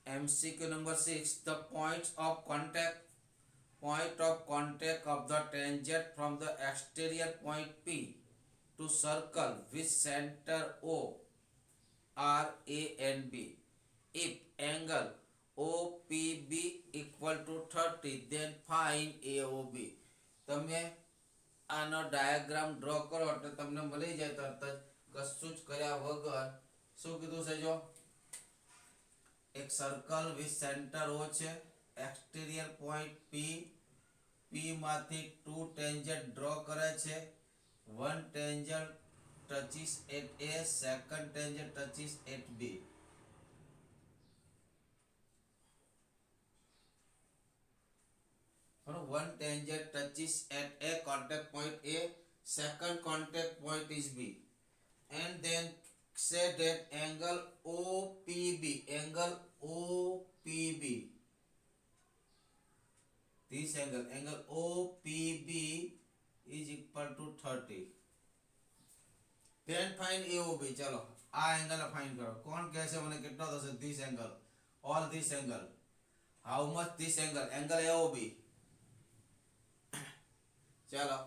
MCQ number 6. The point of contact of the tangent from the exterior point P to circle with center O are A and B. If angle OPB equal to 30, then find AOB. તમે આનો diagram draw કરો એટલે તમને મળી જાય તરત જ કશું જ કર્યા વગર. શું કીધું છે જો? એક સર્કલ વિથ સેન્ટર O છે, એક્સટીરિયર પોઈન્ટ P માંથી ટુ ટેન્જન્ટ ડ્રો કરે છે. One tangent touches at A, second tangent touches at B. One tangent touches at A, contact point A, second contact point is B. And then say that angle OPB, this angle OPB is equal to 30. Then find AOB. चलो आ angle find करो. कौन कैसे मैंने कितना दस this angle और this angle, how much this angle AOB. चलो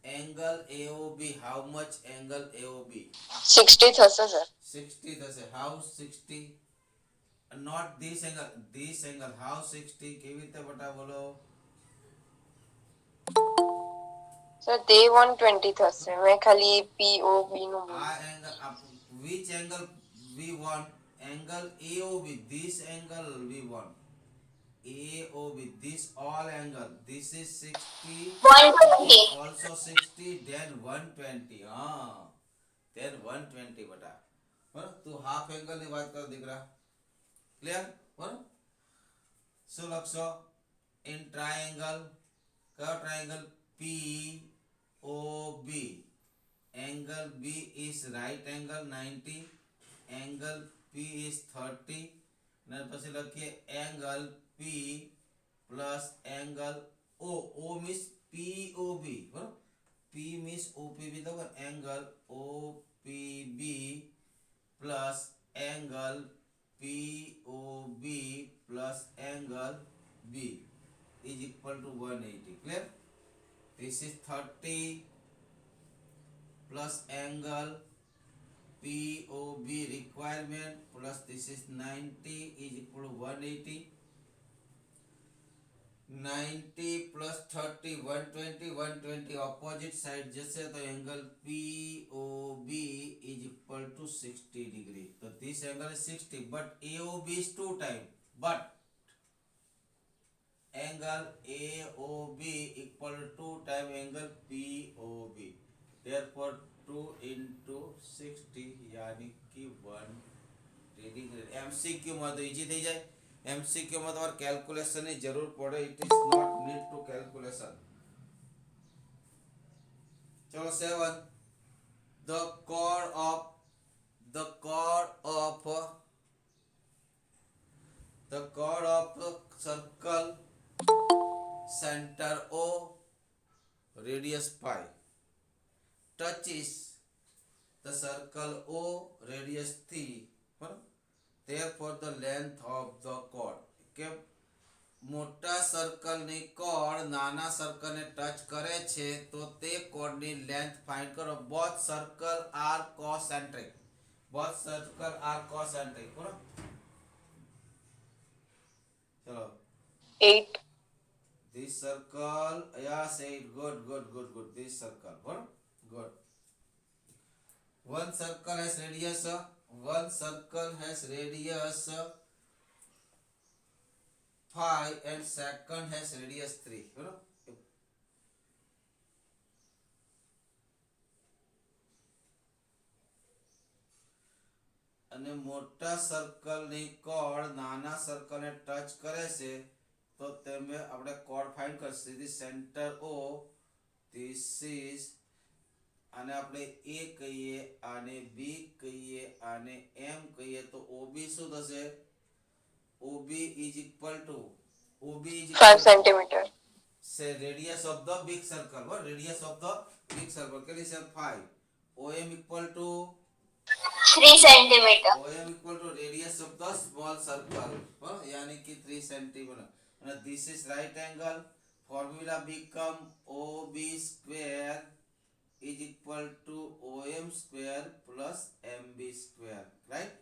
angle AOB, how much angle AOB? 60 થશે સર. 60 થશે. How 60? Not this angle how 60? કેવી રીતે બટા બોલો? સર તે 120 થશે. મેં ખાલી POB નું આ angle which angle we want? Angle AOB, this angle we want. AOB, this all angle, this is 60, 120 also 60, then 120. then 120 બટા. બરાબર, તું હાફ એંગલ ની વાત કર દીકરા. ક્લિયર? બરાબર. શું લખશો? ઇન ટ્રાયેંગલ, કયો triangle? POB. Angle B is right angle 90, angle P is 30, ને પછી લખીએ angle P plus angle O. O means POB. બરાબર? P means OPB. તો angle OPB plus angle POB plus angle B is equal to 180. Clear? This is 30 plus angle POB requirement plus this is 90 is equal to 180. 90 plus 30, 120, 120 opposite side जैसे तो angle POB is equal to 60 degree. So this angle is 60, but AOB is 2 times. But angle AOB equal to 2 times angle POB. Therefore 2 into 60 यानी कि 1 degree. MCQ में तो easy થઈ જાય. MCQ में તમારે કેલ્ક્યુલેશન ની જરૂર પડે. It is not need to calculation. ચલો 7. The chord of circle center O, radius pi, touches the circle O, radius 3. Therefore the length of the chord, કે મોટા સર્કલ ની કોર્ડ નાના સર્કલ ને ટચ કરે છે તો તે કોર્ડ ની લેન્થ ફાઇન્ડ કરો. both circle are concentric. બરાબર? ચલો 8 this circle, yes, 8. good this circle. Barabar? Good. One circle has radius 5 and second has radius 3. બરાબર? અને મોટા સર્કલ ની કોર્ડ નાના સર્કલ ને ટચ કરે છે તો તમે આપણે કોર્ડ ફાઇન્ડ કરશે. this center O, this is, આને આપણે A કહીએ, આને B કહીએ, આને M કહીએ તો OB શું થશે? OB is equal to 5 centimeter. say radius of the big circle. What radius of the big circle? Can you say 5? OM equal to 3 centimeter. OM equal to radius of the small circle, यानी कि 3 centimeter. And this is right angle. Formula become OB square is equal to OM square plus MB square, right?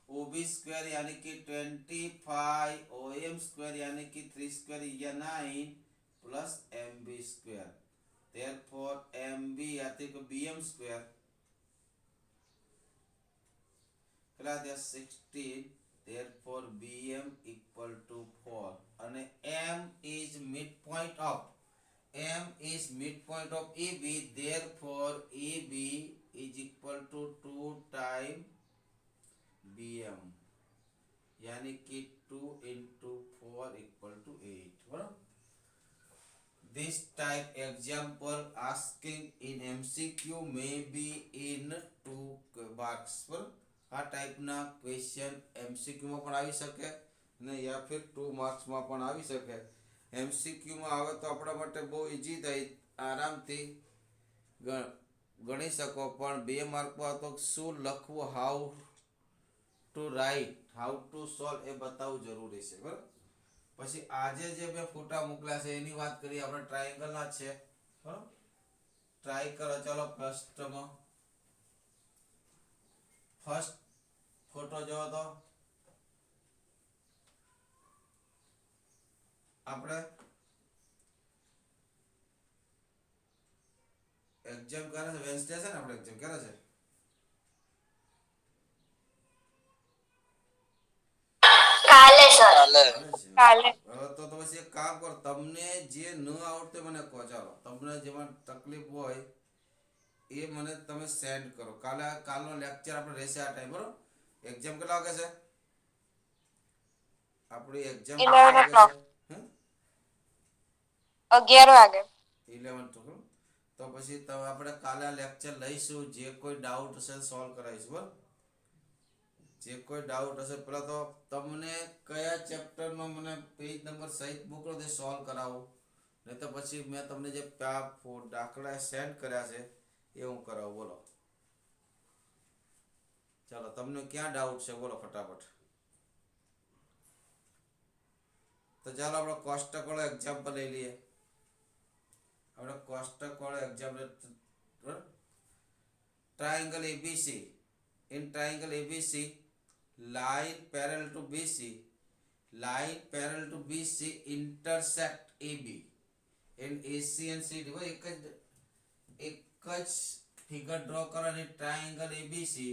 OB square यानी कि 25, OM square यानी कि 3 square या 9 plus MB square. Therefore MB यानी कि BM square કેટલા થયા 16. Therefore BM equal to 4 અને M is midpoint of AB. Therefore AB is equal to 2 times BM यानी कि 2 into 4 equal to 8. बराबर. This type example asking in MCQ may be in 2 marks. बराबर. આ ટાઈપના question એમસીક્યુમાં પણ આવી શકે ને યા ફિર 2 માર્ક્સમાં પણ આવી શકે. એમસીક્યુમાં આવે તો આપણા માટે બહુ ઈઝી થઈ, આરામથી ગણી શકો. પણ 2 માર્કમાં તો શું લખવું, how to write, how to solve એ બતાવવું જરૂરી છે. બરાબર. પછી આજે જે મેં ફોટા મોકલ્યા છે એની વાત કરીએ. આપણે ટ્રાયેંગલના જ છે. બરાબર. ટ્રાય કરો. ચાલો ફર્સ્ટમાં ફર્સ્ટ ફોટો જોવો તો આપણે એક્ઝામ કરે છે વેન્સડે છે ને, આપણે એક્ઝામ કરે છે કાલે સર કાલે. તો પછી એક કામ કરો, તમને જે ન આવડતું મને કહો. ચાલો તમને જેમાં તકલીફ હોય એ મને તમે સેન્ડ કરો. કાલનો લેક્ચર આપણે રહેશે આ ટાઈમ. બરોબર. એક્ઝામ કેટલા વાગે છે આપણી એક્ઝામ? 11 o'clock. 11 વાગે. 11 તો પછી આપણે કાલે લેક્ચર લઈશું. જે કોઈ ડાઉટ હશે સોલ્વ કરાવીશું. બરાબર. જે કોઈ ડાઉટ હશે પેલા તો તમને કયા ચેપ્ટરનો મને પેજ નંબર સહિત મોકલો તે સોલ્વ કરાવો. નહીં તો પછી મેં તમને જે દાખલા સેન્ડ કર્યા છે એ હું કરાવું. બોલો ચાલો તમને ક્યાં ડાઉટ છે બોલો ફટાફટ. તો ચાલો આપણે કોષ્ટક વાળો એક્ઝામ્પલ લઈ લઈએ. આપણે કોષ્ટક વાળો example, triangle ABC. In triangle ABC line parallel to BC intersect AB and AC and CD. એક જ ફિગર ડ્રો કરવાની. Triangle ABC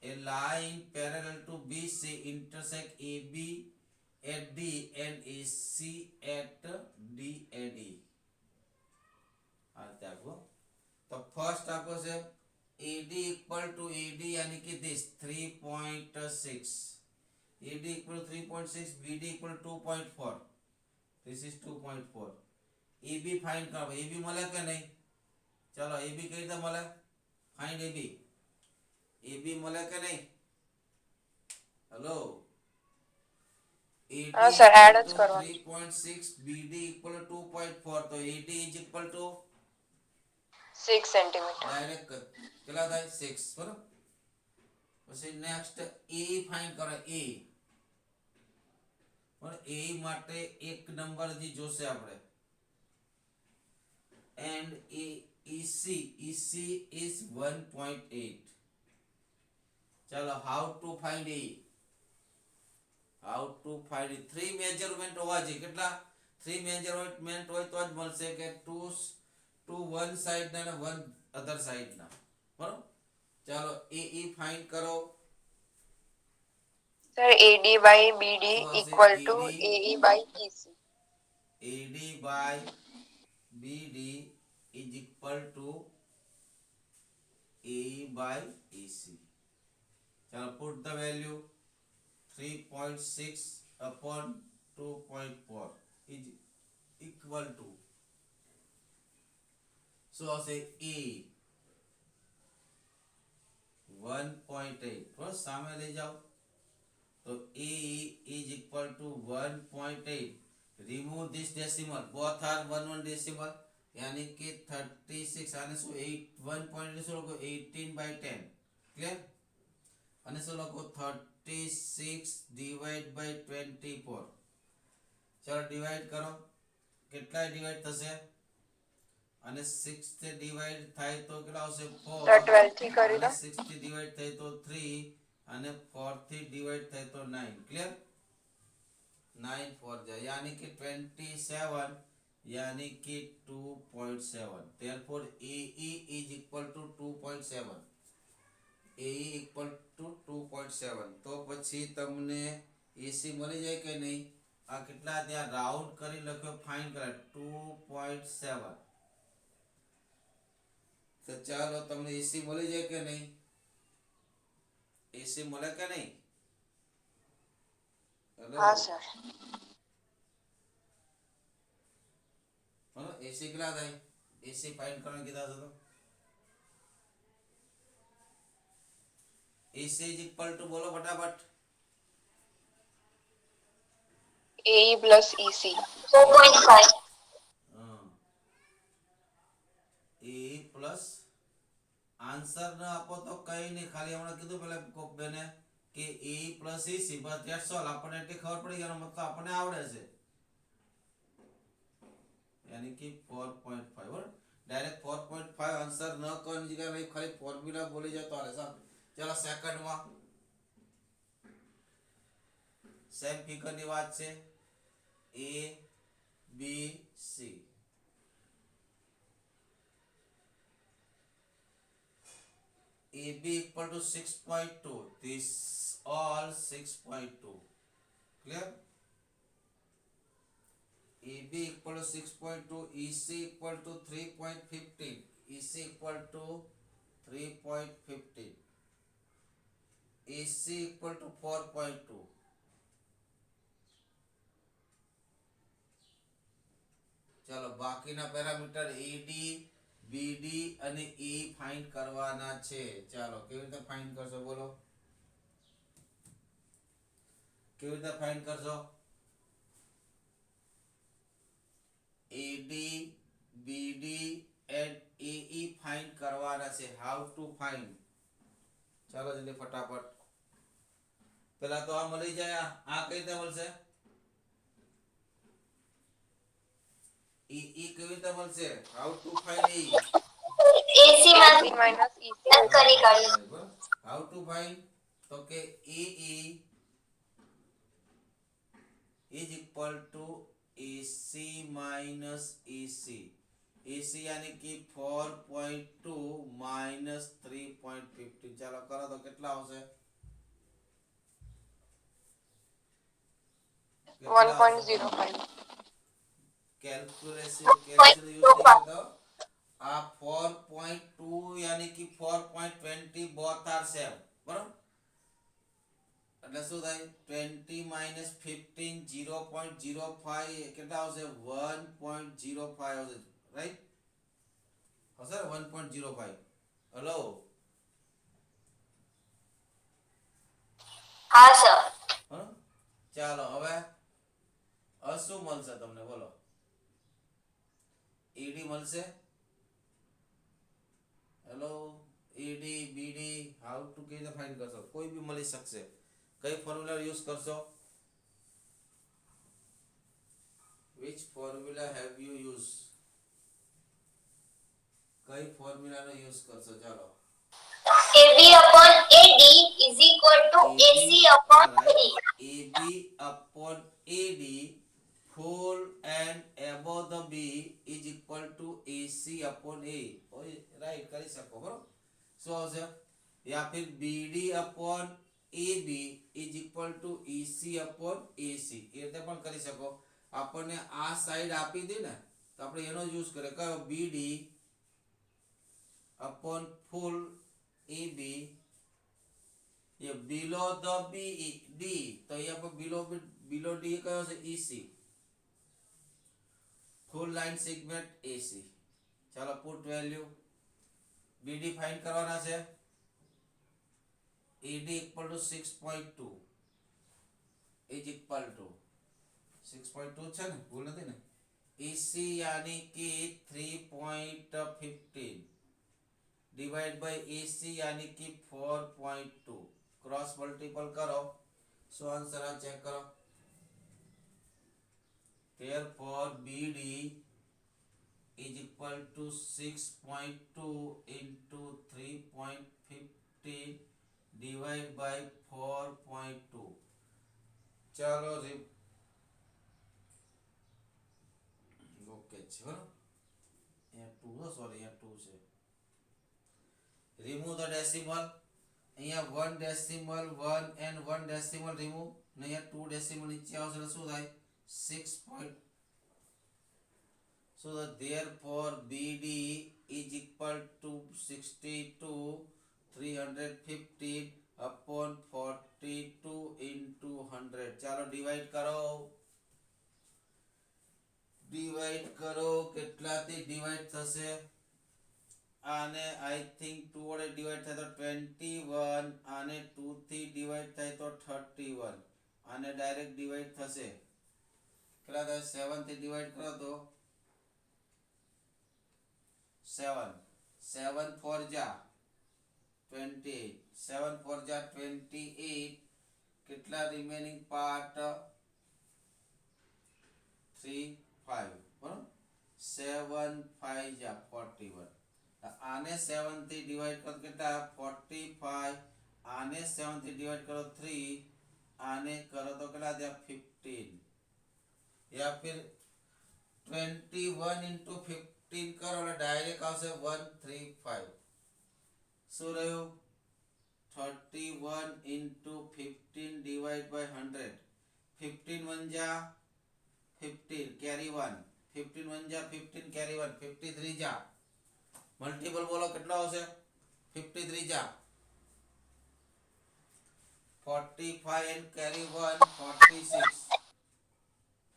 a line parallel to BC intersect AB at D and AC at D and E. આ રીતે આપો. તો first આપો છે AD equal to AD यानी कि this 3.6, AD equal to 3.6, BD equal to 2.4, this is 2.4. AB find करो. AB મળે કે નહીં? ચલો AB કઈ રીતે મળે? ફાઇન્ડ AB મળે કે નહીં? હેલો AD હા સર, એડ જ કરવાનું. 3.6, BD equal to 2.4, તો AD is equal to 6 centimetre. Direct કેટલા થાય 6. બરાબર. પછી નેક્સ્ટ A ફાઇન્ડ કરો. A પણ A માટે એક નંબર જે જોશે આપણે. And EC is 1.8. ચાલો how to find A. How to find 3 measurement હોવા જોઈએ. કેટલા? 3 મેજરમેન્ટ હોય તો જ મળશે કે 2 one side ના અને 1 other side ના. બરોબર. ચાલો AE ફાઇન્ડ કરો. Sir AD by BD equal to AE by EC. AD by BD is equal to AE by EC. ચાલો put the value 3.6 upon 2.4 is equal to, so say A 1.8. બસ સામે લઈ જાઓ તો A is equal to 1.8. remove this decimal, both are 1 decimal. यानी कि 36 આને શું 1 point શું લખો 18/10 ક્લિયર અને શું લખો 36 ડિવાઈડ બાય 24 ચલો ડિવાઈડ કરો કેટલા ડિવાઈડ થશે અને 6 થી ડિવાઈડ થાય તો કેટલા આવશે 4 તો 12 થી કરી અને દો 6 થી ડિવાઈડ થાય તો 3 અને 4 થી ડિવાઈડ થાય તો 9 ક્લિયર 9 4 જાય यानी कि 27 यानी कि 2.7 therefore AE is equal to 2.7 AE equal to 2.7 તો પછી તમને AC મળી જાય કે નહીં આ કેટલા ત્યાં રાઉન્ડ કરી લખ્યો ફાઇન કરે 2.7 તો ચાલો તમને AC મળી જાય કે નહીં AC મળે કે નહીં હા સર AC કેટલા થાય AC ફાઇન્ડ કરવાનું કીધા છે તો AC is equal to બોલો ફટાફટ AE plus EC 4.5. AE plus answer ન આપો તો કઈ નહીં ખાલી હમણાં કીધું પેલા કોક બેને કે AE plus EC bus that's all આપણને એટલી ખબર પડી ગઈ એનો મતલબ આપણને આવડે છે यानी कि 4.5 बराबर डायरेक्ट 4.5 आंसर न करने की जगह खाली फॉर्मूला बोली जाए तो आले साहब चलो सेकंड में सेम फिगर ની વાત છે A B C AB equal to 6.2 this all 6.2 clear AB equal to 6.2 EC equal to 3.15 EC equal to 3.15 AC equal to 4.2 चलो बाकीना पैरामीटर AD BD અને E ફાઇન્ડ કરવાના છે ચાલો કેવી રીતે ફાઇન્ડ કરશો બોલો કેવી રીતે ફાઇન્ડ કરશો AD BD and AE find કરવાના છે હાઉ ટુ ફાઇન્ડ ચાલો જલ્દી ફટાફટ પેલા તો આ મળી જાય આ કઈ રીતે મળશે EE કેવી રીતે મળશે how to find E AC AC minus EC કરી કાઢી. હાઉ ટુ ફાઇન્ડ તો કે EE is equal to AC minus EC AC यानी कि 4.2 minus 3.15 ચાલો કરો તો કેટલા આવશે 1.05 कैलकुलेशन यूज नहीं करता आ 4.2 यानी कि 4.20 both are same बराबर એટલે શું થાય 20 minus 15 0.05 કેટલા આવશે 1.05 આવશે રાઈટ હશે 1.05 હેલો હા સર ચાલો હવે શું મળશે તમને બોલો એડી મળશે hello AD BD how to કેવી રીતે ફાઇન્ડ કરશો કોઈ બી મળી શકશે કઈ ફોર્મ્યુલા યુઝ કરશો which formula have you used કઈ ફોર્મ્યુલાનો યુઝ કરશો ચાલો AB upon AD is equal to AC upon AD. AB upon AD full and above the B is equal to AC upon A right કરી શકો બરોબર શું આવશે या फिर BD upon AB is equal to EC upon AC એ રીતે પણ કરી શકો આપણને આ સાઈડ આપી દે ને તો આપણે એનો યુઝ કરે કયો BD upon full AB ये below the BD तो यहाँ पर below D कयो છે EC full line segment AC चलो पुट वैल्यू BD फाइंड करवाना છે AD equal to 6.2 is equal to 6.2 છે ને ભૂલ નથી ને EC यानी कि 3.15 डिवाइड बाय EC यानी कि 4.2 क्रॉस मल्टीपल करो सो आंसर आप चेक करो therefore BD is equal to 6.2 into 3.15 divided by 4.2 चलो ओके છે બરાબર અહીંયા 2 નો સોરી અહીંયા 2 છે remove the decimal અહીંયા 1 decimal 1 and 1 decimal remove ને અહીંયા 2 decimal નીચે આવશે એટલે શું થાય 6 point so therefore BD is equal to 62 315 upon 42 into 100 ચાલો ડિવાઈડ કરો કેટલાથી ડિવાઈડ થશે આને આઈ થિંક 2 વડે ડિવાઈડ થાય તો 21 આને 2 થી ડિવાઈડ થાય તો 31 આને ડાયરેક્ટ ડિવાઈડ થશે કેટલા થાય 7 થી ડિવાઈડ કરો તો 7 7 4 जा 28 7 4 जा 28 કેટલા રિમેનિંગ પાર્ટ 3 5 બરાબર 7 5 जा 41 આને 7 થી ડિવાઈડ કરો કેટલા 45 આને 7 થી ડિવાઈડ કરો 3 આને કરો તો કેટલા થયા 15 या फिर 21 into 15 करो એટલે ડાયરેક્ટ આવશે 135 શું રહ્યું 31 into 15 divided by 100 15 1 जा 15 carry 1 15 1 जा 15 carry 1 53 जा મલ્ટીપલ બોલો કેટલો આવશે 53 जा 45 and carry 1 46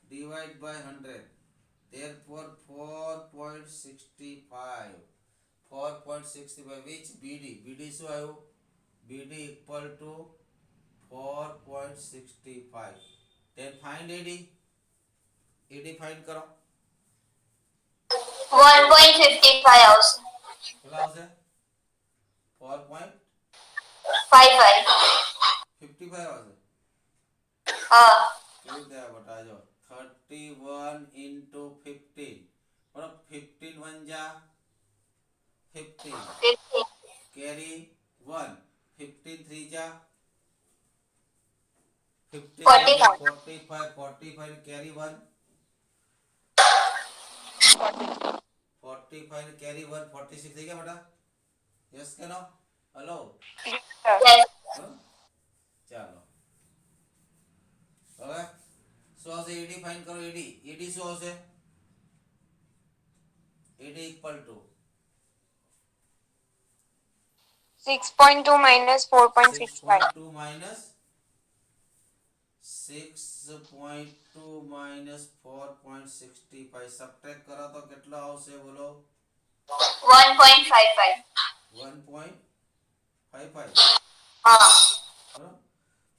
divide by 100 therefore 4.65 which BD શું આવ્યું BD equal to 4.65 then find AD find કરો 1.55 આવશે કેટલા આવશે 4.55 આવશે હા કેવું થાય બટા જો 31 into 15 બરાબર 15 1 जा 15 carry 1 15 3 जा 15 45 carry 1 45 carry 1 46 થઈ ગયા બેટા यस કે નો હેલો yes ચાલો હવે શું આવશે એડી ફાઇન્ડ કરો એડી શું આવશે AD equal to 6.2 minus 4.65. 6.2 minus 6.2 minus 4.65 subtract કરો તો કેટલો આવશે બોલો 1.55 1.55 હા બરાબર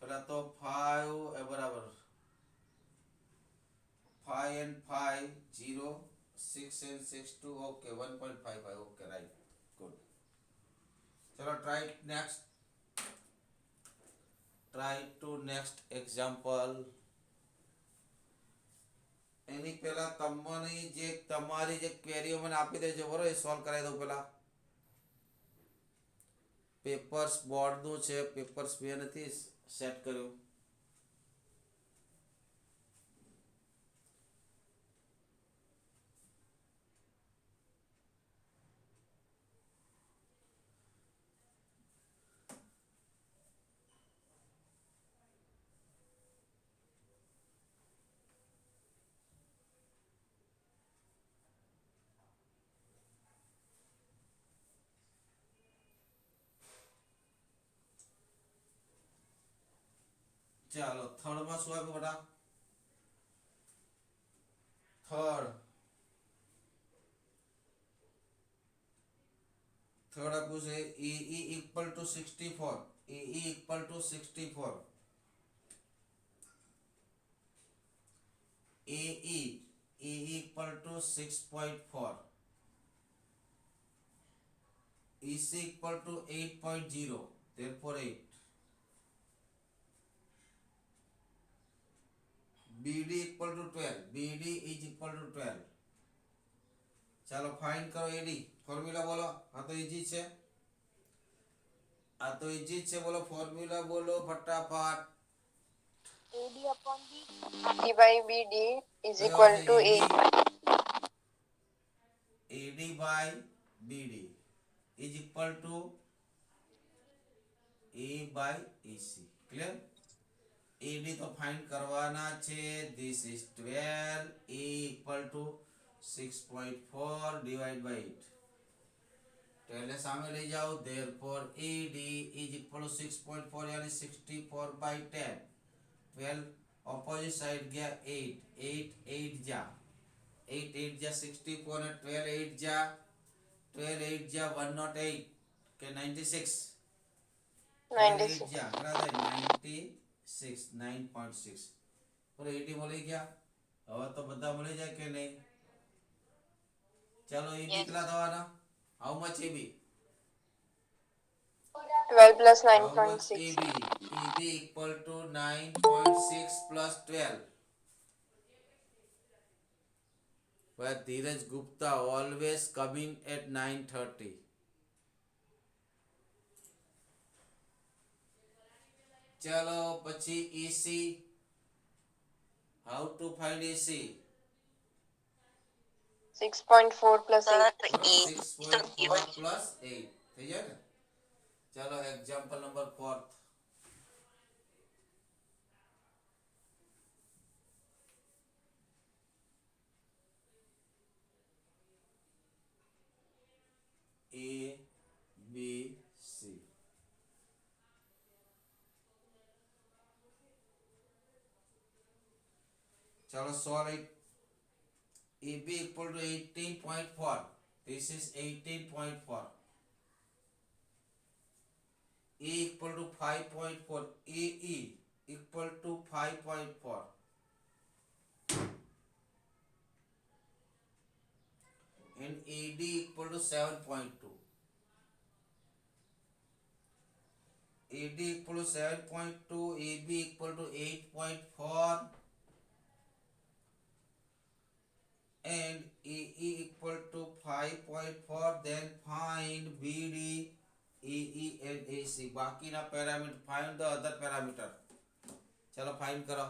પેલા તો 5 બરાબર 5 and 5 0 6 and 6 2 okay 1.55 okay right good चलो try to next example એની પહેલા તમારી જે ક્વેરીઓ મને આપી દેજો બરોબર એ સોલ્વ કરાવી દઉં પહેલા પેપર્સ બોર્ડનું છે પેપર્સ બે નથી સેટ કર્યું ચાલો થર્ડ માં શું આપ્યું બેટા થર્ડ આપ્યું છે AE equal to 64 AE equal to 64 AE E equal to 6.4, EC equal to 8.0, therefore 8. BD equal to 12, BD is equal to 12. ચાલો ફાઇન્ડ કરો એડી ફોર્મ્યુલા બોલો. આ તો ઈઝી છે, બોલો ફોર્મ્યુલા બોલો ફટાફટ. AD upon BD by BD is equal to A. AD by BD is equal to A by EC. Clear? AD તો ફાઇન્ડ કરવાના છે. This is 12. A equal to 6.4 divided by 8. 12 ને સામે લઈ જાઓ, therefore AD is equal to 6.4 यानी 64 by 10. 12 opposite side गया 8, 8 जा 64 ने 12 8 जा 108 के 96 96. जा बराबर 96 9.6 पर 80 મળી ગયા. હવે તો બધા મળી જાય કે નહીં? ચાલો એ બી કેટલા થવાના? How much A B? 12 plus How much 9.6. AB? AB equal to 9.6 plus 12. But Dheeraj Gupta always coming at 9:30. ચલો પછી EC. How to find EC? 6.4 plus 8. 6.4 plus 8. થઈ જાય ને? ચલો example number 4. A, B, C. चलो solve it. AB equal to 18.4. This is 18.4. E equal to 5.4. AE equal to 5.4. And AD equal to 7.2. AD equal to 7.2. AB equal to 8.4. And AE equal to 5.4. Then find BD, EE and AC. બાકીના parameter find the other parameter. ચલો find કરો.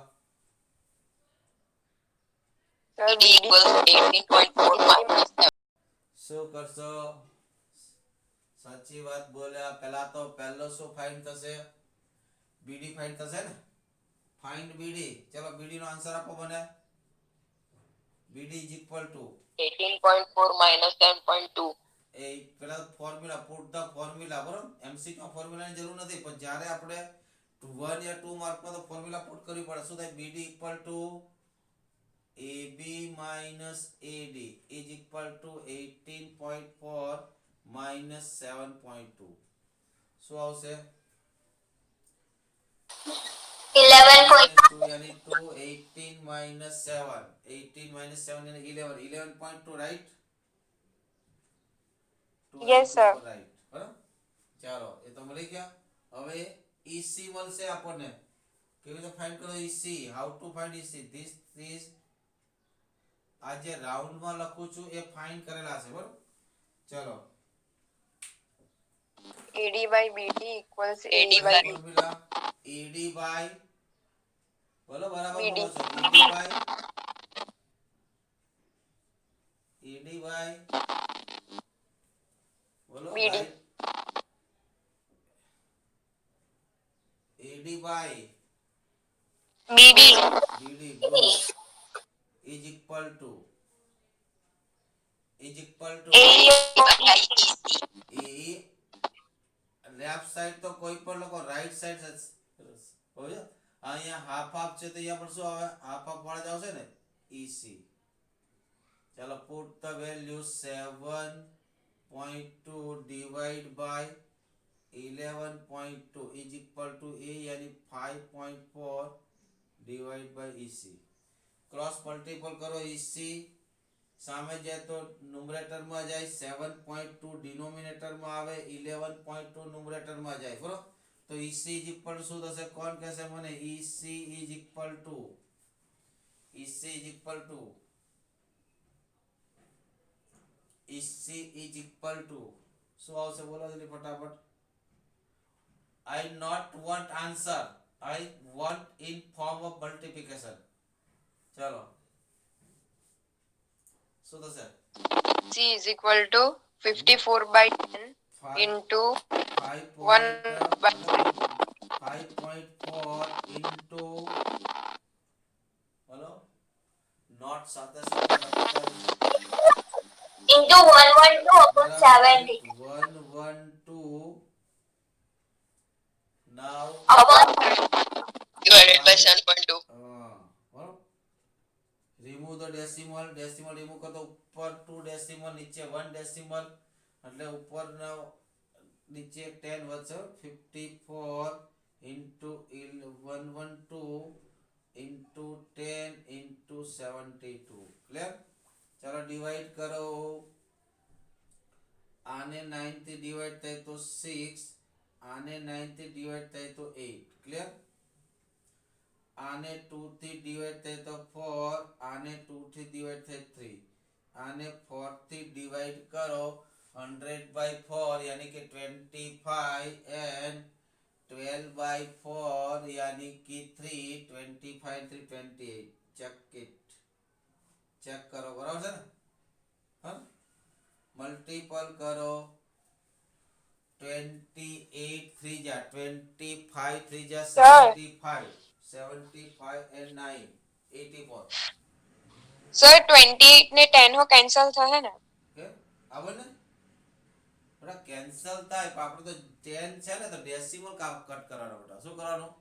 Sir, BD equals 18.4 minus 7. શું કરશો? સાચી વાત બોલ્યા. પહેલા તો પહેલો શું ફાઇન્ડ થશે? BD ફાઇન્ડ થશે ને? Find BD. ચલો BD નો આન્સર આપો મને. BD is equal to 18.4 minus 7.2. એ પેલા ફોર્મ્યુલા પુટ ધ ફોર્મ્યુલા બરોબર. એમસીક્યુ ફોર્મ્યુલાની જરૂર નથી, પણ જ્યારે આપણે 1 યા 2 માર્કમાં તો ફોર્મ્યુલા પુટ કરવી પડે. શું થાય? BD equal to AB minus AD is equal to 18.4 minus 7.2. શું આવશે? 11.2. यानी 2 18 minus 7. 18 minus 7 यानी 11. 11.2 right? Yes, sir. Right. બરાબર? ચાલો એ તો મળી ગયા. હવે EC મળશે આપણને. કેવી રીતે ફાઇન્ડ કરો EC? How to find EC? This is આ જે રાઉન્ડમાં લખું છું એ ફાઇન્ડ કરેલા છે બરાબર. ચલો AD by BD equals AD by BD. Formula AD by બોલો બરાબર BD. બોલો છો. AD by બોલો BD. right? AD by BD BD good is equal to AE by EC. AE left side તો કોઈ પણ લખો, રાઈટ સાઈડ હોય. અહીંયા હાફ હાફ છે તો અહીંયા પણ શું આવે? હાફ હાફ વાળા જ આવશે ને EC. ચાલો put the value 7.2 divide by 11.2 is equal to A यानी 5.4 divided by EC. Cross multiple કરો EC સામે જાય તો ન્યુમરેટરમાં જાય 7.2 ડિનોમિનેટરમાં આવે 11.2 ન્યુમરેટરમાં જાય બરોબર તો EC ઇઝ ઇક્વલ શું થશે કોણ કહેશે મને EC is equal to EC is equal to EC is equal to શું આવશે બોલો જલ્દી ફટાફટ I not want answer I want in form of multiplication ચલો શું થશે C is equal to 54 by 10 into 1 by 5.4 into બોલો નોટ સાથે સાથે લખતા into 112 upon 70 112 now upon divided by 7.2. બરોબર remove the decimal remove કર તો ઉપર 2 decimal નીચે 1 decimal એટલે ઉપરના નીચે 10 વધશે 54 into 112 into 10 into 72 ક્લિયર ચાલો ડિવાઈડ કરો આને 9 થી ડિવાઈડ થાય તો 6 આને 9 થી ડિવાઈડ થાય તો 8 ક્લિયર આને 2 થી ડિવાઈડ થાય તો 4 આને 2 થી ડિવાઈડ થાય 3 આને 4 થી ડિવાઈડ કરો 100 by 4 यानी कि 25 and 12 by 4 यानी कि 3 25 3 28 चेक करो बराबर है ना हाँ मल्टीपल करो 28 3 जा 25 3 जा 75 and 9 84 સર 28 ને 10 હો કેન્સલ થશે ને કે આવે ને બડા કેન્સલ થાય પણ આપણે તો 10 છે ને તો ડેસિમલ કટ કરવાનો બેટા શું કરવાનું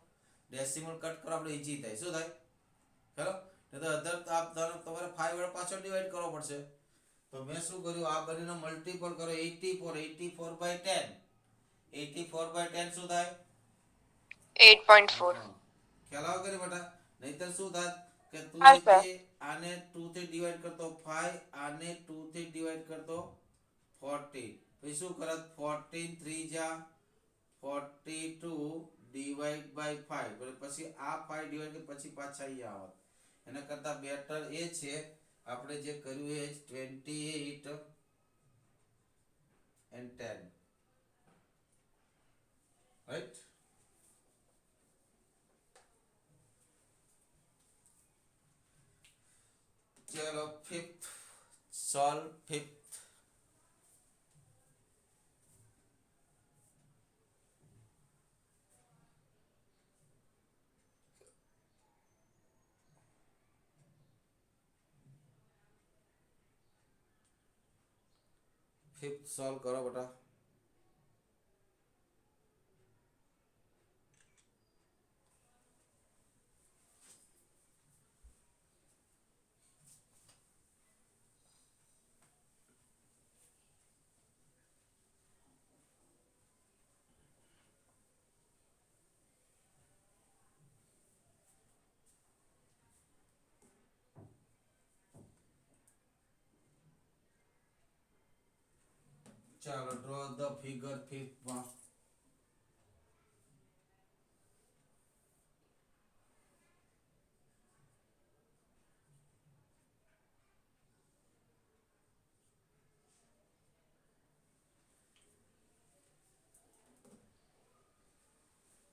ડેસિમલ કટ કરો આપણે ઈઝી થાય શું થાય હેલો ને તો અધર આપ તમારે 5 વડે પાછળ ડિવાઈડ કરવો પડશે તો મેં શું કર્યું આ બંનેનો મલ્ટીપલ કરો 84 by 10 84 by 10 શું થાય 8.4. ખ્યાલ આવે કરી બેટા નહીતર શું થાય કે તું હા, સર. જે આને 2 થી ડિવાઈડ કરતો 5 આને 2 થી ડિવાઈડ કરતો 14 પછી શું કરત 14 3 જા 42 ડિવાઈડ બાય 5 બરાબર પછી આ 5 ડિવાઈડ કરી પછી પાછા અહીંયા આવત એના કરતા બેટર એ છે આપણે જે કર્યું એ 28 and 10 રાઈટ चलो फिफ्थ सॉल्व फिफ्थ सॉल्व करो बेटा चलो ड्रॉ द फिगर फिफ्थ में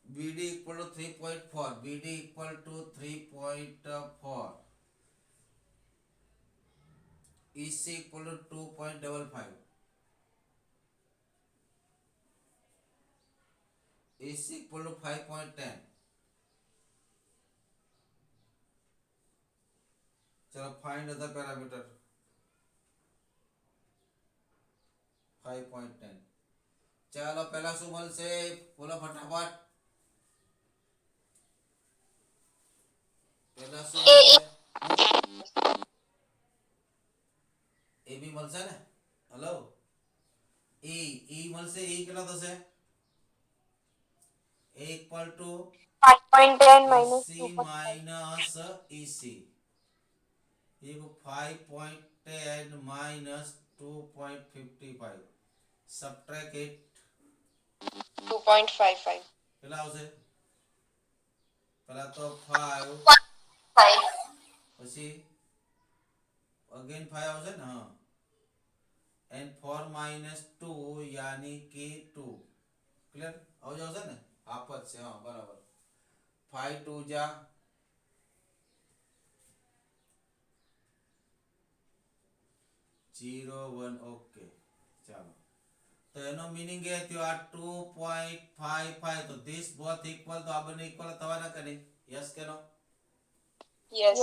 BD equal to 3.4 BD equal to 3.4 EC equal to 2.55 is equal to 5.10 चलो find other parameter 5.10 चलो पहला શું મળશે બોલો ફટાફટ પહેલા શું મળશે એ બી મળશે ને હેલો એ મળશે એ કેટલા થશે equal to 5.10 minus EC 2.5. minus EC if 5.10 minus 2.55 subtract it 2.55. કેટલા આવશે પહેલા તો 5 5. પછી again 5 આવશે ને હા and 4 minus 2 यानी कि 2 ક્લિયર આવું જ આવશે ને આપ જ છે હા બરાબર 5 2 जा 0 1 ઓકે ચાલો તો એનો મીનિંગ એ થયો આ 2.55 તો ધીસ બોથ ઇક્વલ તો આ બંને ઇક્વલ થવાના કે નહીં યસ કે નો Yes.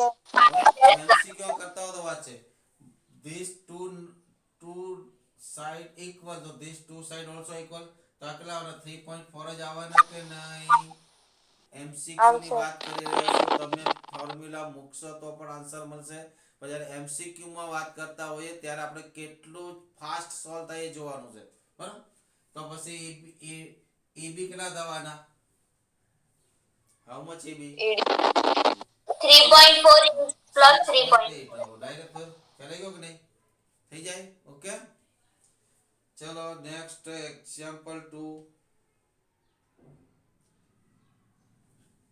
એમસીક્યુ કરતા હો તો વાત છે ધીસ ટુ સાઇડ ઇક્વલ તો this two side also equal તો આ કેટલા આવવાના 3.4 જ આવવાના કે નહીં એમસીક્યુ ની વાત કરી રહ્યા છો તમે ફોર્મ્યુલા મૂકશો તો પણ આન્સર મળશે પણ જ્યારે એમસીક્યુ માં વાત કરતા હોઈએ ત્યારે આપણે કેટલું ફાસ્ટ સોલ્વ થાય એ જોવાનું છે બરાબર તો પછી એબી કેટલા થવાના how much AB AD 3.4 plus 3. Direct ચલાઈ ગયો કે નહીં થઈ જાય ઓકે ચલો next example 2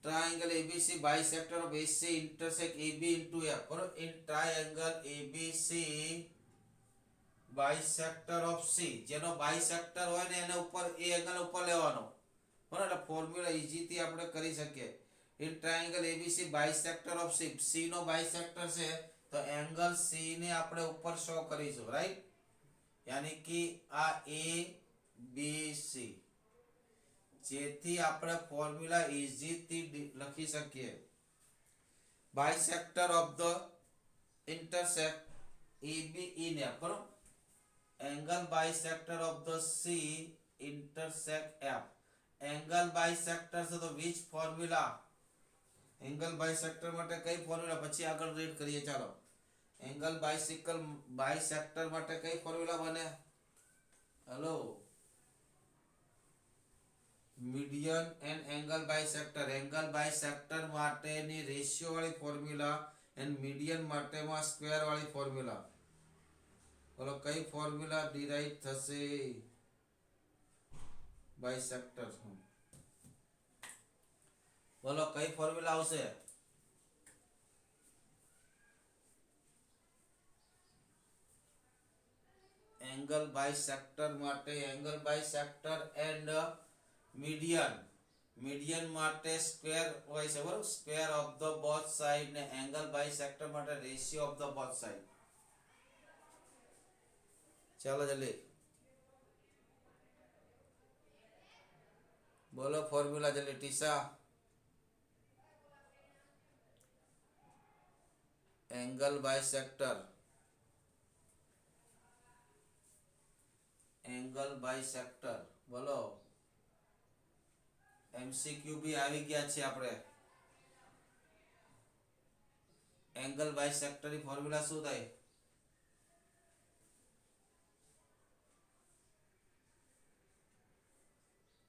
triangle ABC bisector of AC intersect AB into F बरोबर in triangle ABC bisector of C જેનો bisector હોય ને એને ઉપર એ એંગલ ઉપર લેવાનો બરોબર એટલે ફોર્મ્યુલા ઈઝીથી આપણે કરી શકીએ in triangle ABC bisector of C C no bisector છે તો એંગલ C ને આપણે ઉપર શો કરીશું રાઈટ यानी कि आ ABC જેથી આપણે ફોર્મ્યુલા ઈઝીથી લખી શકીએ bisector of the intersect AB in F બરોબર angle bisector of the C intersect F angle bisector છે તો which ફોર્મ્યુલા એંગલ બાયસેક્ટર માટે કઈ ફોર્મ્યુલા પછી આગળ રીડ કરીએ ચાલો એંગલ બાયસેક્ટર માટે કઈ ફોર્મ્યુલા બને hello median and angle bisector માટેની રેશિયો વાળી ફોર્મ્યુલા એન્ડ મીડિયન માટેમાં સ્ક્વેર વાળી ફોર્મ્યુલા બોલો કઈ ફોર્મ્યુલા ડિરાઈવ થશે બાયસેક્ટર બોલો કઈ ફોર્મ્યુલા આવશે એંગલ બાયસેક્ટર માટે એંગલ બાયસેક્ટર એન્ડ મીડિયન માટે સ્ક્વેર હોય છે બરોબર square of the both side ને એંગલ બાયસેક્ટર માટે ratio of the both side ચાલો જલ્દી બોલો ફોર્મ્યુલા જલ્દી ટીસા એંગલ બાયસેક્ટર બોલો એમસીક્યુ બી આવી ગયા છે આપણે એંગલ બાયસેક્ટર ની ફોર્મ્યુલા શું થાય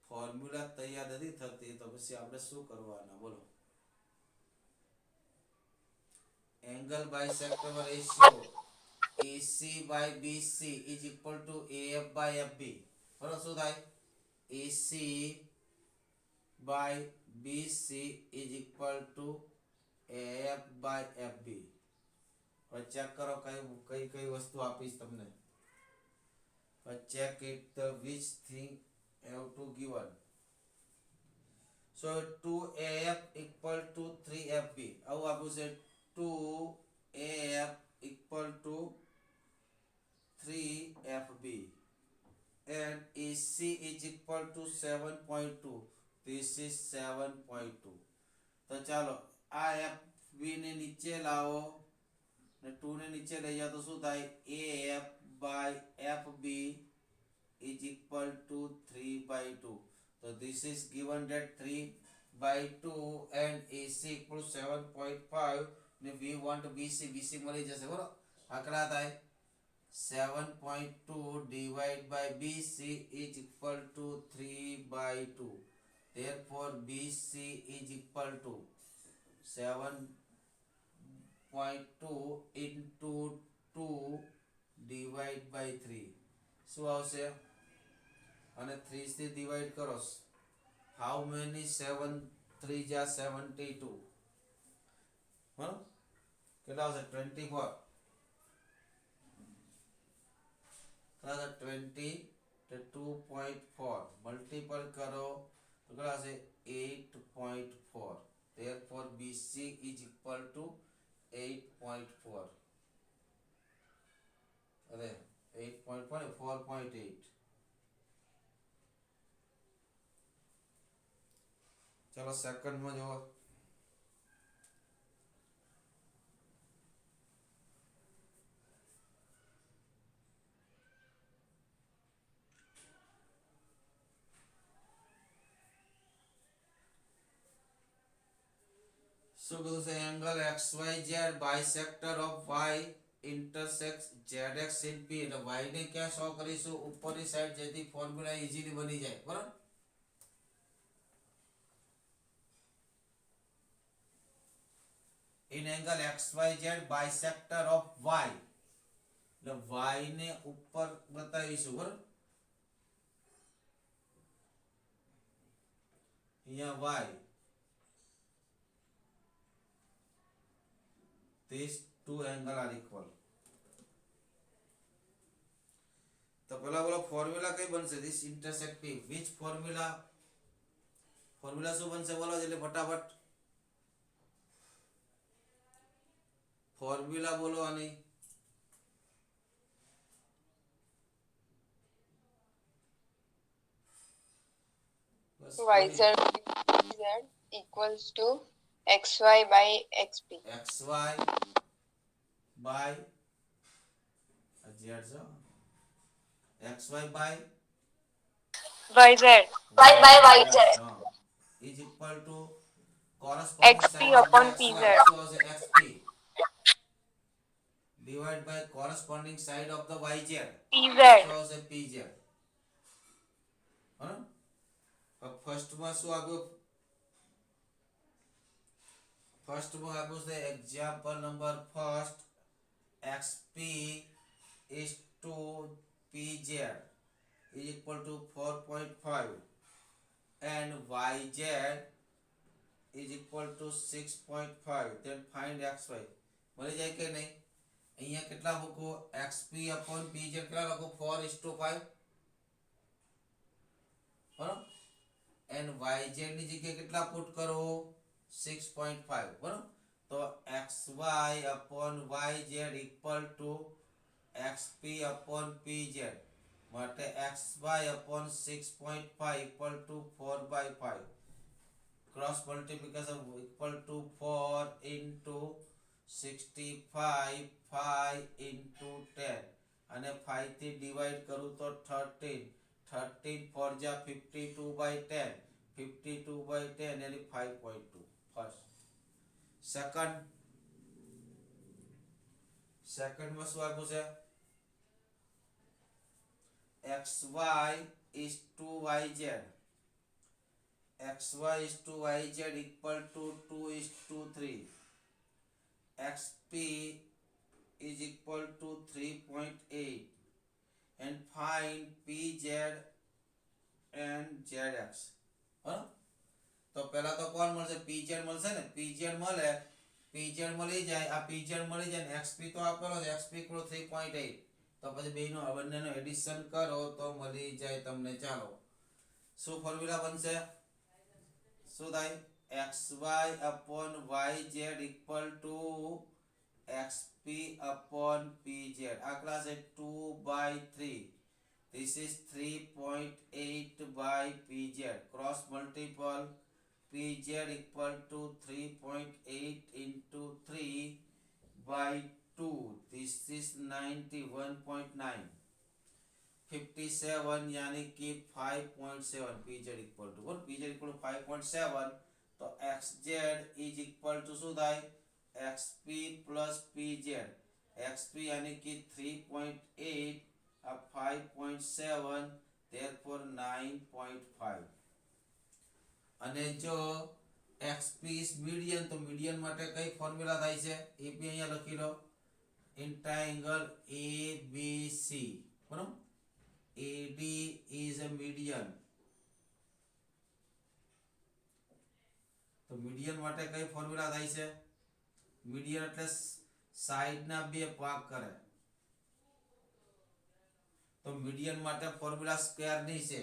ફોર્મ્યુલા તૈયાર નથી થતી તો પછી આપણે શું કરવાના બોલો એંગલ બાયસેક્ટર માં ratio AC by BC is equal to AF by FB બરાબર શું થાય AC by BC is equal to AF by FB હવે ચેક કરો કઈ કઈ વસ્તુ આપીશ તમને check it the which thing have to given so 2AF equal to 3FB આવું આપ્યું છે 2AF equal to 3FB and AC is equal to 7.2 this is 7.2 તો ચાલો આ FB ને નીચે લાવો ને 2 ને નીચે લઈ જાઓ તો શું થાય AF by FB is equal to 3/2 so this is given that 3/2 and AC equal to 7.5 ને we want BC મળી જશે બરોબર આકડા થાય 7.2 divided by BC is equal to 3/2 therefore BC is equal to 7 8.2 into 2 divide by 3 શું આવશે અને 3 થી divide કરો હાઉ મેની 7 3 જા 72 બરાબર કેટલા આવશે 24 કેટલા 20 તો 2.4 મલ્ટીપલ કરો તો કેટલા આવશે 8.4 therefore BC is equal to 8.4 अरे 8.4 4.8 चलो सेकंड में जो શું કીધું છે angle XYZ bisector of Y intersects ZX in P એટલે Y ને ક્યાં શો કરીશું ઉપરની સાઈડ જેથી ફોર્મ્યુલા ઈઝીલી બની જાય બરાબર in angle XYZ bisector of Y એટલે Y ને ઉપર બતાવીશું બરાબર અહીંયા Y these two angle are equal तो पहला बोलो फॉर्मूला कई बनसे this intersect P which formula શું બનશે બોલો એટલે ફટાફટ ફોર્મ્યુલા બોલો આની YZ equals to XY by XP. XY by Z XY by YZ Y by YZ. is equal to corresponding XP side of upon the PZ. XY. So XP divided by corresponding side of the YZ. PZ. So PZ. हाँ अब first में શું આવ્યું first में આવ્યું છે example number first XP is to PZ is equal to 4.5 and YZ is equal to 6.5 then find XY મળી જાય કે નહીં અહીંયા કેટલા મૂકો XP upon PZ કેટલા લખો 4:5 બરાબર and YZ ની જગ્યાએ કેટલા પુટ કરો 6.5 બરાબર તો XY upon YZ equal to XP upon PZ માટે XY upon 6.5 equal to 4/5 cross multiplication equal to 4 into 65 5 into 10 અને 5 થી ડિવાઈડ કરું તો 13 13 4 जा 52/10 52/10 यानी 5.2 फर्स्ट सेकंड में શું આપ્યું છે XY is to YZ XY is to YZ equal to 2:3 XP is equal to 3.8 and find PZ and ZX हाँ तो पहला तो कौन મળશે PZ મળશે ને PZ મળે PZ મળી જાય આ PZ મળી જાય ને XP તો આપેલો છે XP = 3.8 તો પછી બેનો બંનેનો એડિશન કરો તો મળી જાય તમને ચાલો શું ફોર્મ્યુલા બનશે શું થાય XY upon YZ equal to XP upon PZ આકડા છે 2/3 this is 3.8 by PZ cross multiple PZ equal to 3.8 into 3 by 2 this is 91.9 57 यानी कि 5.7 PZ equal to what PZ equal to 5.7 तो XZ is equal to શું થાય XP plus PZ XP यानी कि 3.8 अब 5.7 therefore 9.5 અને જો XP is median, તો મીડિયન માટે કઈ ફોર્મ્યુલા થાય છે એ બી અહીંયા લખી લો. ઇન ટ્રાયેંગલ ABC, બરાબર, AD is a median. તો મીડિયન માટે કઈ ફોર્મ્યુલા થાય છે? મીડિયન એટલે સાઈડના બે ભાગ કરે. તો મીડિયન માટે ફોર્મ્યુલા સ્ક્વેર ની છે.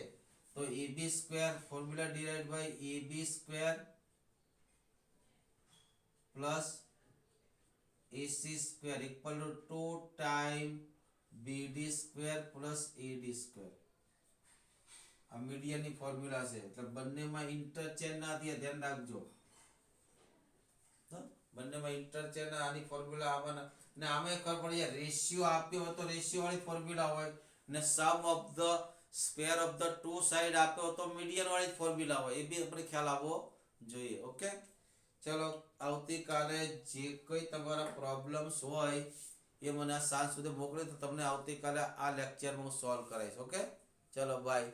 તો AB square formula divide by AB square plus AC square equal to 2 time BD square plus AD square. આ મીડિયન ની ફોર્મ્યુલા છે. એટલે બંનેમાં ઇન્ટરચેન્જ ના થાય, ધ્યાન રાખજો. બંનેમાં ઇન્ટરચેન્જ આની ફોર્મ્યુલા આવવાના. ને આમે ખબર પડી જાય, રેશિયો આપ્યો હોય તો રેશિયો વાળી ફોર્મ્યુલા હોય, ને sum of the square of the two side આપ્યો તો મીડિયન વાળી ફોર્મ્યુલા હોય. એ બી આપણે ખ્યાલ આવવો જોઈએ. ઓકે, ચલો આવતીકાલે જે કોઈ તમારા પ્રોબ્લેમ્સ હોય એ મને સાંજ સુધી મોકલે તો તમને આવતીકાલે આ લેક્ચરમાં હું સોલ્વ કરાવીશ. ઓકે, ચલો બાય.